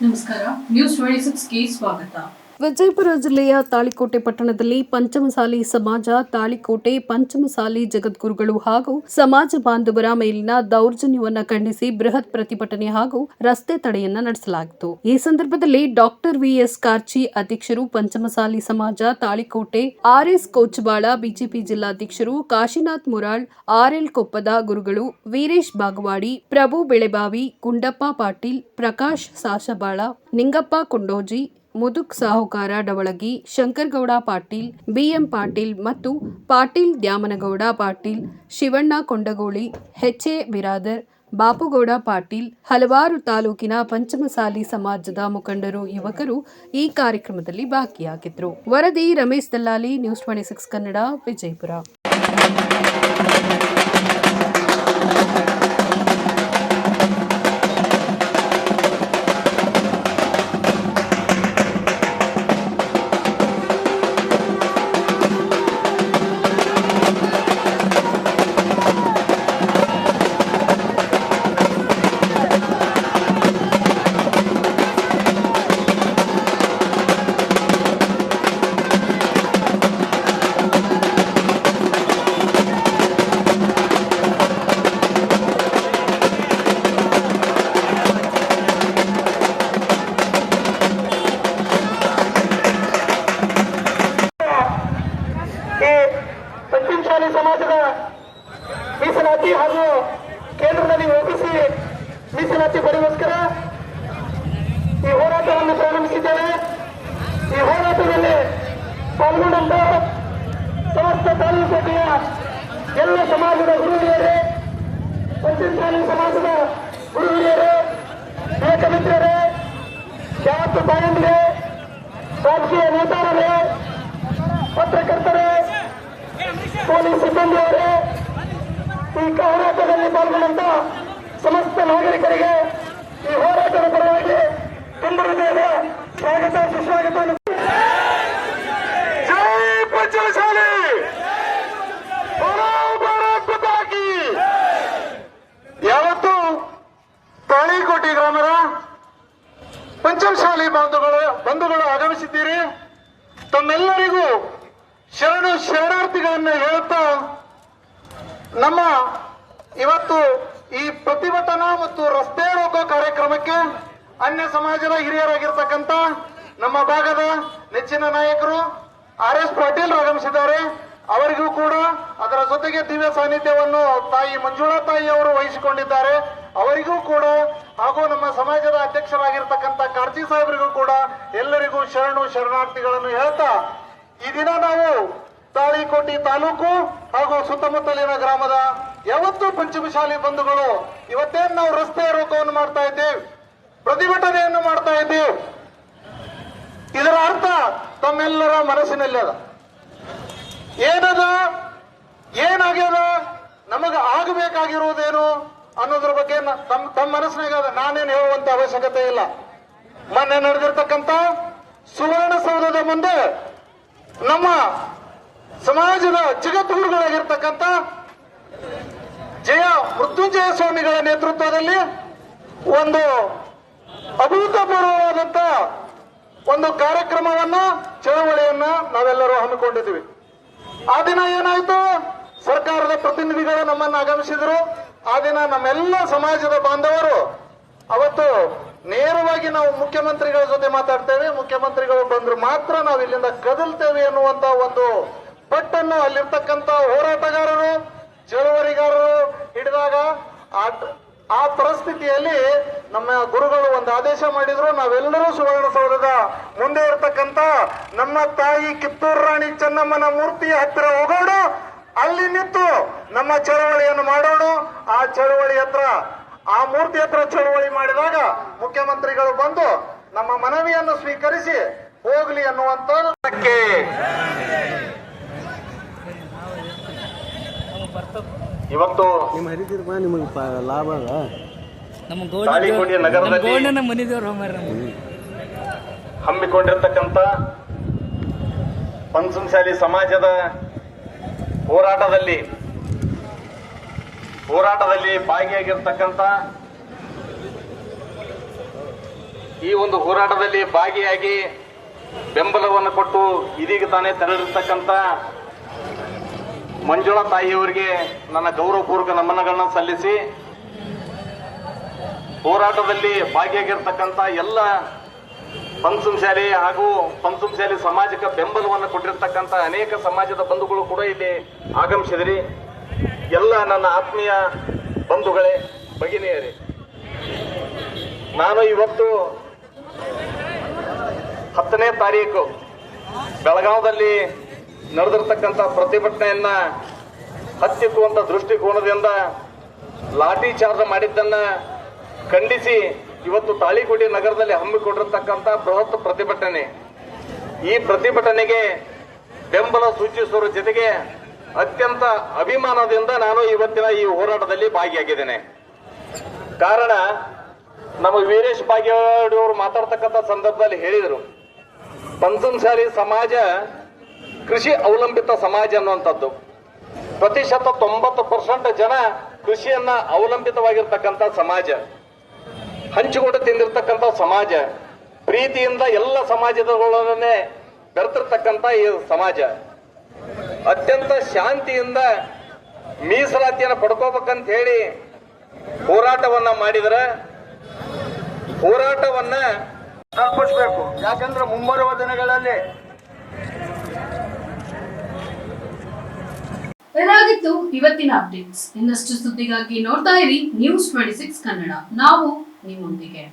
ನಮಸ್ಕಾರ. ನ್ಯೂಸ್ 26ಗೆ ಸ್ವಾಗತ. ವಿಜಯಪುರ ಜಿಲ್ಲೆಯ ತಾಳಿಕೋಟೆ ಪಟ್ಟಣದಲ್ಲಿ ಪಂಚಮಸಾಲಿ ಸಮಾಜ, ತಾಳಿಕೋಟೆ ಪಂಚಮಸಾಲಿ ಜಗದ್ಗುರುಗಳು ಹಾಗೂ ಸಮಾಜ ಬಾಂಧವರ ಮೇಲಿನ ದೌರ್ಜನ್ಯವನ್ನು ಖಂಡಿಸಿ ಬೃಹತ್ ಪ್ರತಿಭಟನೆ ಹಾಗೂ ರಸ್ತೆ ತಡೆಯನ್ನ ನಡೆಸಲಾಯಿತು. ಈ ಸಂದರ್ಭದಲ್ಲಿ ಡಾಕ್ಟರ್ ವಿಎಸ್ ಕಾರ್ಚಿ ಅಧ್ಯಕ್ಷರು, ಪಂಚಮಸಾಲಿ ಸಮಾಜ Talikote RS ಕೋಚಬಾಳ BJP ಜಿಲ್ಲಾಧ್ಯಕ್ಷರು, Kashinath ಮುರಾಳ್ RL ಕೊಪ್ಪದ ಗುರುಗಳು, ವೀರೇಶ್ ಬಾಗವಾಡಿ, ಪ್ರಭು ಬೆಳೆಬಾವಿ, ಗುಂಡಪ್ಪ ಪಾಟೀಲ್, ಪ್ರಕಾಶ್ ಸಾಶಬಾಳ, ನಿಂಗಪ್ಪ ಕೊಂಡೋಜಿ, ಮುದುಕ್ ಸಾಹುಕಾರ ಡವಳಗಿ, ಶಂಕರಗೌಡ ಪಾಟೀಲ್, ಬಿಎಂ ಪಾಟೀಲ್ ಮತ್ತು ಪಾಟೀಲ್ ದ್ಯಾಮನಗೌಡ ಪಾಟೀಲ್, ಶಿವಣ್ಣ ಕೊಂಡಗೋಳಿ, ಎಚ್ಎ ಬಿರಾದರ್, ಬಾಪುಗೌಡ ಪಾಟೀಲ್, ಹಲವಾರು ತಾಲೂಕಿನ ಪಂಚಮಸಾಲಿ ಸಮಾಜದ ಮುಖಂಡರು, ಯುವಕರು ಈ ಕಾರ್ಯಕ್ರಮದಲ್ಲಿ ಭಾಗಿಯಾಗಿದ್ದರು. ವರದಿ ರಮೇಶ್ ದಲ್ಲಾಲಿ, ನ್ಯೂಸ್ 26 ಕನ್ನಡ, ವಿಜಯಪುರ. ಪಂಚಮಸಾಲಿ ಸಮಾಜದ ಮೀಸಲಾತಿ ಹಾಗೂ ಕೇಂದ್ರದಲ್ಲಿ ಒಬಿಸಿ ಮೀಸಲಾತಿ ಪಡೆಗೋಸ್ಕರ ಈ ಹೋರಾಟವನ್ನು ಪ್ರಾರಂಭಿಸಿದ್ದೇವೆ. ಈ ಹೋರಾಟದಲ್ಲಿ ಪಾಲ್ಗೊಂಡಂತ ಸಮಸ್ತ ತಾಲೂಕುಗಳ ಎಲ್ಲ ಸಮಾಜದ ಗುರು ಹಿರಿಯರೇ, ಪಂಚಮಸಾಲಿ ಸಮಾಜದ ಗುರು ಹಿರಿಯರೇ, ಯುವಕ ಮಿತ್ರರೇ, ಶಾಸಕ ತಾಯಂದಿರೇ, ರಾಜಕೀಯ ನೇತಾರರೇ, ಪತ್ರಕರ್ತರೇ, ಪೊಲೀಸ್ ಸಿಬ್ಬಂದಿಯವರೇ, ಈ ಹೋರಾಟದಲ್ಲಿ ಪಾಲ್ಗೊಂಡಂತ ಸಮಸ್ತ ನಾಗರಿಕರಿಗೆ ಈ ಹೋರಾಟದ ಪರವಾಗಿ ತುಂಬ ಹೃದಯದ ಸ್ವಾಗತ, ಸುಸ್ವಾಗತ. ಜೈ ಪಂಚಮಸಾಲಿ, ಯಾವತ್ತು ತಾಳಿಕೋಟೆ ಗ್ರಾಮದ ಪಂಚಮಸಾಲಿ ಬಂಧುಗಳು ಆಗಮಿಸಿದ್ದೀರಿ. ತಮ್ಮೆಲ್ಲರಿಗೂ ಶರಣಾರ್ಥಿಗಳನ್ನು ಹೇಳುತ್ತಾ ನಮ್ಮ ಇವತ್ತು ಈ ಪ್ರತಿಭಟನಾ ಮತ್ತು ರಸ್ತೆ ರೋಕೋ ಕಾರ್ಯಕ್ರಮಕ್ಕೆ ಅನ್ಯ ಸಮಾಜದ ಹಿರಿಯರಾಗಿರ್ತಕ್ಕಂಥ ನಮ್ಮ ಭಾಗದ ನೆಚ್ಚಿನ ನಾಯಕರು ಆರ್ಎಸ್ ಪಾಟೀಲ್ ಆಗಮಿಸಿದ್ದಾರೆ. ಅವರಿಗೂ ಕೂಡ ಅದರ ಜೊತೆಗೆ ದಿವ್ಯ ಸಾನ್ನಿಧ್ಯವನ್ನು ತಾಯಿ ಮಂಜುಳಾ ತಾಯಿ ಅವರು ವಹಿಸಿಕೊಂಡಿದ್ದಾರೆ. ಅವರಿಗೂ ಕೂಡ ಹಾಗೂ ನಮ್ಮ ಸಮಾಜದ ಅಧ್ಯಕ್ಷರಾಗಿರ್ತಕ್ಕಂಥ ಕಾರ್ಚಿ ಸಾಹೇಬರಿಗೂ ಕೂಡ ಎಲ್ಲರಿಗೂ ಶರಣಾರ್ಥಿಗಳನ್ನು ಹೇಳ್ತಾ ಈ ದಿನ ನಾವು ತಾಳಿಕೋಟೆ ತಾಲೂಕು ಹಾಗೂ ಸುತ್ತಮುತ್ತಲಿನ ಗ್ರಾಮದ ಯಾವತ್ತೂ ಪಂಚಮಸಾಲಿ ಬಂಧುಗಳು ಇವತ್ತೇನು ನಾವು ರಸ್ತೆ ರೋಕವನ್ನು ಮಾಡ್ತಾ ಇದ್ದೇವೆ, ಪ್ರತಿಭಟನೆಯನ್ನು ಮಾಡ್ತಾ ಇದ್ದೇವೆ, ಇದರ ಅರ್ಥ ತಮ್ಮೆಲ್ಲರ ಮನಸ್ಸಿನಲ್ಲಿ ಅದ. ಏನದ, ಏನಾಗ್ಯದ, ನಮಗ ಆಗಬೇಕಾಗಿರುವುದೇನು ಅನ್ನೋದ್ರ ಬಗ್ಗೆ ತಮ್ಮ ಮನಸ್ಸಿನಾಗ ನಾನೇನು ಹೇಳುವಂತ ಅವಶ್ಯಕತೆ ಇಲ್ಲ. ಮೊನ್ನೆ ನಡೆದಿರ್ತಕ್ಕಂಥ ಸುವರ್ಣಸೌಧದ ಮುಂದೆ ನಮ್ಮ ಸಮಾಜದ ಜಗದ್ಗುರುಗಳಾಗಿರ್ತಕ್ಕಂಥ ಮೃತ್ಯುಂಜಯ ಸ್ವಾಮಿಗಳ ನೇತೃತ್ವದಲ್ಲಿ ಒಂದು ಅಭೂತಪೂರ್ವವಾದಂತ ಒಂದು ಕಾರ್ಯಕ್ರಮವನ್ನ, ಚಳವಳಿಯನ್ನ ನಾವೆಲ್ಲರೂ ಹಮ್ಮಿಕೊಂಡಿದ್ದೀವಿ. ಆ ದಿನ ಏನಾಯ್ತು, ಸರ್ಕಾರದ ಪ್ರತಿನಿಧಿಗಳು ನಮ್ಮನ್ನು ಆಗಮಿಸಿದ್ರು. ಆ ದಿನ ನಮ್ಮೆಲ್ಲ ಸಮಾಜದ ಬಾಂಧವರು ಅವತ್ತು ನೇರವಾಗಿ ನಾವು ಮುಖ್ಯಮಂತ್ರಿಗಳ ಜೊತೆ ಮಾತಾಡ್ತೇವೆ, ಮುಖ್ಯಮಂತ್ರಿಗಳು ಬಂದ್ರು ಮಾತ್ರ ನಾವು ಇಲ್ಲಿಂದ ಕದಲ್ತೇವೆ ಎನ್ನುವಂತ ಒಂದು ಪಟ್ಟನ್ನು ಅಲ್ಲಿರ್ತಕ್ಕಂಥ ಹೋರಾಟಗಾರರು, ಚಳುವಳಿಗಾರರು ಹಿಡಿದಾಗ ಆ ಪರಿಸ್ಥಿತಿಯಲ್ಲಿ ನಮ್ಮ ಗುರುಗಳು ಒಂದು ಆದೇಶ ಮಾಡಿದ್ರು. ನಾವೆಲ್ಲರೂ ಸುವರ್ಣಸೌಧದ ಮುಂದೆ ಇರತಕ್ಕಂತ ನಮ್ಮ ತಾಯಿ ಕಿತ್ತೂರು ರಾಣಿ ಚೆನ್ನಮ್ಮನ ಮೂರ್ತಿಯ ಹತ್ತಿರ ಹೋಗೋಣ, ಅಲ್ಲಿ ನಿಂತು ನಮ್ಮ ಚಳವಳಿಯನ್ನು ಮಾಡೋಣ. ಆ ಚಳವಳಿ ಹತ್ರ, ಆ ಮೂರ್ತಿ ಹತ್ರ ಚಳವಳಿ ಮಾಡಿದಾಗ ಮುಖ್ಯಮಂತ್ರಿಗಳು ಬಂದು ನಮ್ಮ ಮನವಿಯನ್ನು ಸ್ವೀಕರಿಸಿ ಹೋಗ್ಲಿ ಅನ್ನುವಂಥದ್ದಕ್ಕೆ ಇವತ್ತು ಲಾಭ ತಾಳಿಕೋಟೆ ನಗರದಲ್ಲಿ ಹಮ್ಮಿಕೊಂಡಿರ್ತಕ್ಕಂಥ ಪಂಚಮಸಾಲಿ ಸಮಾಜದ ಹೋರಾಟದಲ್ಲಿ ಭಾಗಿಯಾಗಿರ್ತಕ್ಕಂಥ ಈ ಒಂದು ಹೋರಾಟದಲ್ಲಿ ಭಾಗಿಯಾಗಿ ಬೆಂಬಲವನ್ನು ಕೊಟ್ಟು ಇದೀಗ ತಾನೇ ತೆರಳಿರ್ತಕ್ಕಂಥ ಮಂಜುಳಾ ತಾಯಿಯವರಿಗೆ ನನ್ನ ಗೌರವಪೂರ್ವಕ ನಮನಗಳನ್ನ ಸಲ್ಲಿಸಿ, ಹೋರಾಟದಲ್ಲಿ ಭಾಗಿಯಾಗಿರ್ತಕ್ಕಂಥ ಎಲ್ಲ ಪಂಚಮಸಾಲಿ ಹಾಗೂ ಪಂಚಮಸಾಲಿ ಸಮಾಜಕ್ಕೆ ಬೆಂಬಲವನ್ನು ಕೊಟ್ಟಿರ್ತಕ್ಕಂಥ ಅನೇಕ ಸಮಾಜದ ಬಂಧುಗಳು ಕೂಡ ಇಲ್ಲಿ ಆಗಮಿಸಿದ್ರಿ. ಎಲ್ಲ ನನ್ನ ಆತ್ಮೀಯ ಬಂಧುಗಳೇ, ಭಗಿನಿಯರೇ, ನಾನು ಇವತ್ತು 10ನೇ ತಾರೀಕು ಬೆಳಗಾವದಲ್ಲಿ ನಡೆದಿರ್ತಕ್ಕಂಥ ಪ್ರತಿಭಟನೆಯನ್ನ ಹತ್ತಿಕ್ಕುವಂತ ದೃಷ್ಟಿಕೋನದಿಂದ ಲಾಠಿ ಚಾರ್ಜ್ ಮಾಡಿದ್ದನ್ನ ಖಂಡಿಸಿ ಇವತ್ತು ತಾಳಿಕೋಟೆ ನಗರದಲ್ಲಿ ಹಮ್ಮಿಕೊಂಡಿರ್ತಕ್ಕಂಥ ಬೃಹತ್ ಪ್ರತಿಭಟನೆ. ಈ ಪ್ರತಿಭಟನೆಗೆ ಬೆಂಬಲ ಸೂಚಿಸುವ ಜೊತೆಗೆ ಅತ್ಯಂತ ಅಭಿಮಾನದಿಂದ ನಾನು ಇವತ್ತಿನ ಈ ಹೋರಾಟದಲ್ಲಿ ಭಾಗಿಯಾಗಿದ್ದೇನೆ. ಕಾರಣ, ನಮ್ಮ ವೀರೇಶ್ ಬಾಗೇವಾಡಿ ಅವರು ಮಾತಾಡ್ತಕ್ಕಂಥ ಸಂದರ್ಭದಲ್ಲಿ ಹೇಳಿದರು, ಪಂಚಮಸಾಲಿ ಸಮಾಜ ಕೃಷಿ ಅವಲಂಬಿತ ಸಮಾಜ ಅನ್ನುವಂಥದ್ದು. ಪ್ರತಿಶತ 90% ಜನ ಕೃಷಿಯನ್ನ ಅವಲಂಬಿತವಾಗಿರ್ತಕ್ಕಂಥ ಸಮಾಜ, ಹಂಚಿಕೊಂಡು ತಿಂದಿರ್ತಕ್ಕಂಥ ಸಮಾಜ, ಪ್ರೀತಿಯಿಂದ ಎಲ್ಲ ಸಮಾಜದೊಡನೆ ಬೆರೆತಿರ್ತಕ್ಕಂಥ ಈ ಸಮಾಜ, ಅತ್ಯಂತ ಶಾಂತಿಯಿಂದ ಮೀಸಲಾತಿಯನ್ನು ಪಡ್ಕೋಬೇಕಂತ ಹೇಳಿ ಹೋರಾಟವನ್ನ ಮಾಡಿದರೆ ಹೋರಾಟವನ್ನ ತಲುಪಿಸಬೇಕು. ಯಾಕಂದ್ರೆ ಮುಂಬರುವ ದಿನಗಳಲ್ಲಿ ಇದಾಗಿತ್ತು ಇವತ್ತಿನ ಅಪ್ಡೇಟ್ಸ್. ಇನ್ನಷ್ಟು ಸುದ್ದಿಗಾಗಿ ನೋಡ್ತಾ ಇರಿ News 26 ಕನ್ನಡ. ನಾವು ನಿಮ್ಮೊಂದಿಗೆ.